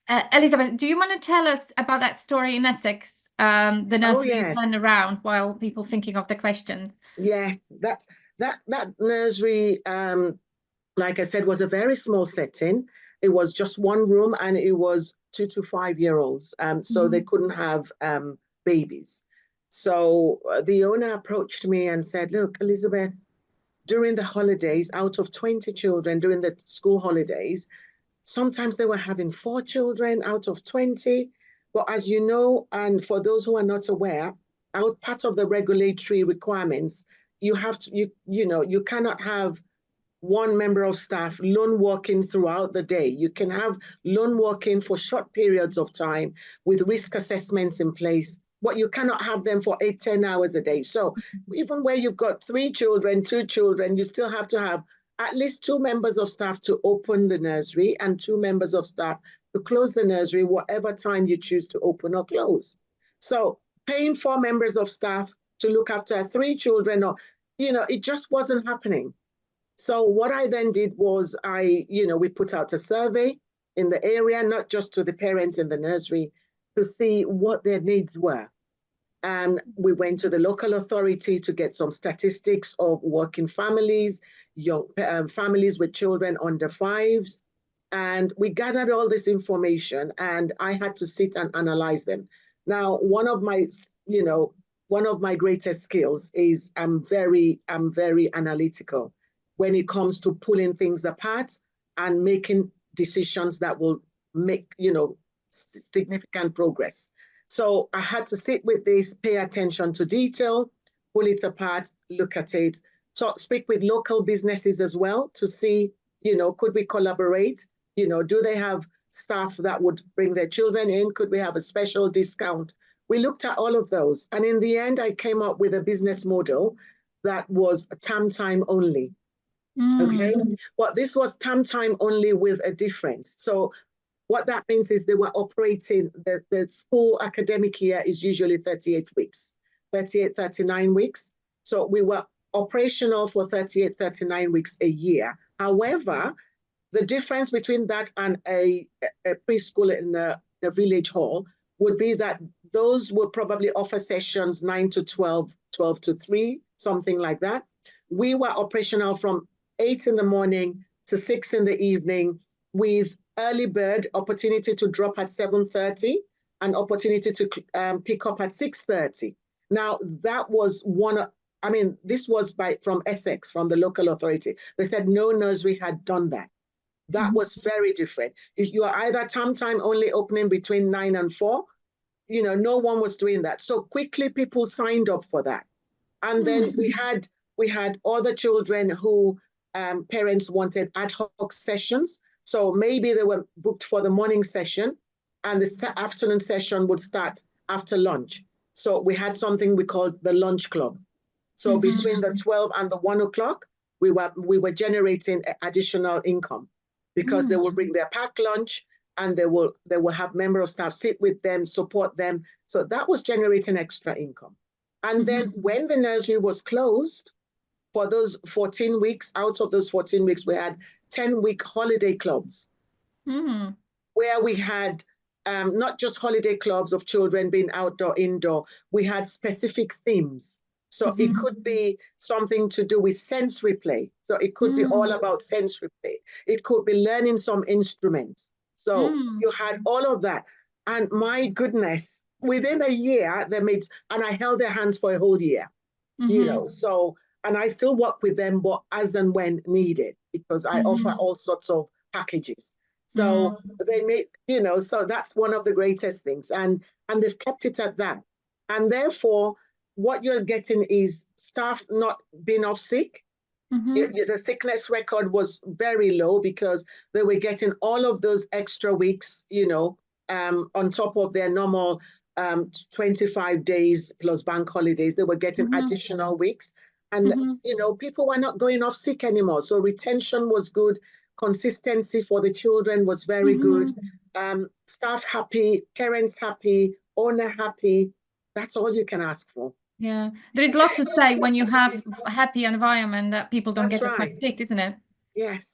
Elizabeth, do you want to tell us about that story in Essex, the Oh nursery you turned yes, around while people thinking of the questions? yeah. That nursery, like I said, was a very small setting. It was just one room, and it was 2 to 5 year olds. So they Mhm. couldn't have babies. So the owner approached me and said, "Look, Elizabeth, during the holidays, out of 20 children during the school holidays, sometimes they were having 4 children out of 20. But as you know, and for those who are not aware, out part of the regulatory requirements, you have to, you cannot have one member of staff lone working throughout the day. You can have lone working for short periods of time with risk assessments in place, but you cannot have them for 8, 10 hours a day. So even where you've got 3 children, 2 children, you still have to have at least 2 members of staff to open the nursery and 2 members of staff to close the nursery, whatever time you choose to open or close. So paying 4 members of staff to look after 3 children, or, it just wasn't happening. So what I then did was we put out a survey in the area, not just to the parents in the nursery, to see what their needs were. And we went to the local authority to get some statistics of working families, young families with children under fives. And we gathered all this information, and I had to sit and analyze them. Now, one of my greatest skills is I'm very analytical when it comes to pulling things apart and making decisions that will make, significant progress. So I had to sit with this, pay attention to detail, pull it apart, look at it. So speak with local businesses as well to see, could we collaborate? Do they have staff that would bring their children in? Could we have a special discount? We looked at all of those. And in the end, I came up with a business model that was term time only. Okay. Mm. But this was term time only with a difference. So what that means is they were operating, the school academic year is usually 38 weeks, 38, 39 weeks. So we were operational for 38, 39 weeks a year. However, the difference between that and a preschool in a village hall would be that those would probably offer sessions 9 to 12, 12 to 3, something like that. We were operational from 8 in the morning to 6 in the evening, with early bird opportunity to drop at 7:30 and opportunity to pick up at 6:30. Now, that was this was from Essex, from the local authority. They said no nursery had done that. That Mhm. was very different. If you are either term time only opening between 9 and 4, no one was doing that. So quickly people signed up for that. And then Mm. we had other children who parents wanted ad hoc sessions. So maybe they were booked for the morning session, and the afternoon session would start after lunch. So we had something we called the lunch club. So between Mhm. the 12 and the 1 o'clock, we were generating additional income, because they will Mm. bring their packed lunch, and they will have member of staff sit with them, support them. So that was generating extra income. And then Mhm. when the nursery was closed for those 14 weeks, out of those 14 weeks, we had 10-week holiday clubs Mm. where we had not just holiday clubs of children being outdoor, indoor, we had specific themes. So it Mhm. could be something to do with sensory play. So it could be all Mm. about sensory play. It could be learning some instruments. So Mm. you had all of that. And my goodness, within a year, and I held their hands for a whole year, Mhm. so, and I still work with them, but as and when needed, because I offer Mhm. all sorts of packages. So Mm. they make, so that's one of the greatest things. And they've kept it at that. And therefore, what you're getting is staff not being off sick. Mhm. The sickness record was very low, because they were getting all of those extra weeks, on top of their normal 25 days plus bank holidays. They were getting Mhm. additional weeks. And, Mhm. people were not going off sick anymore. So retention was good. Consistency for the children was very good. Mhm. Staff happy, parents happy, owner happy. That's all you can ask for. Yeah, there is a lot to say when you have a happy environment that people don't That's get as much right. sick, isn't it? Yes.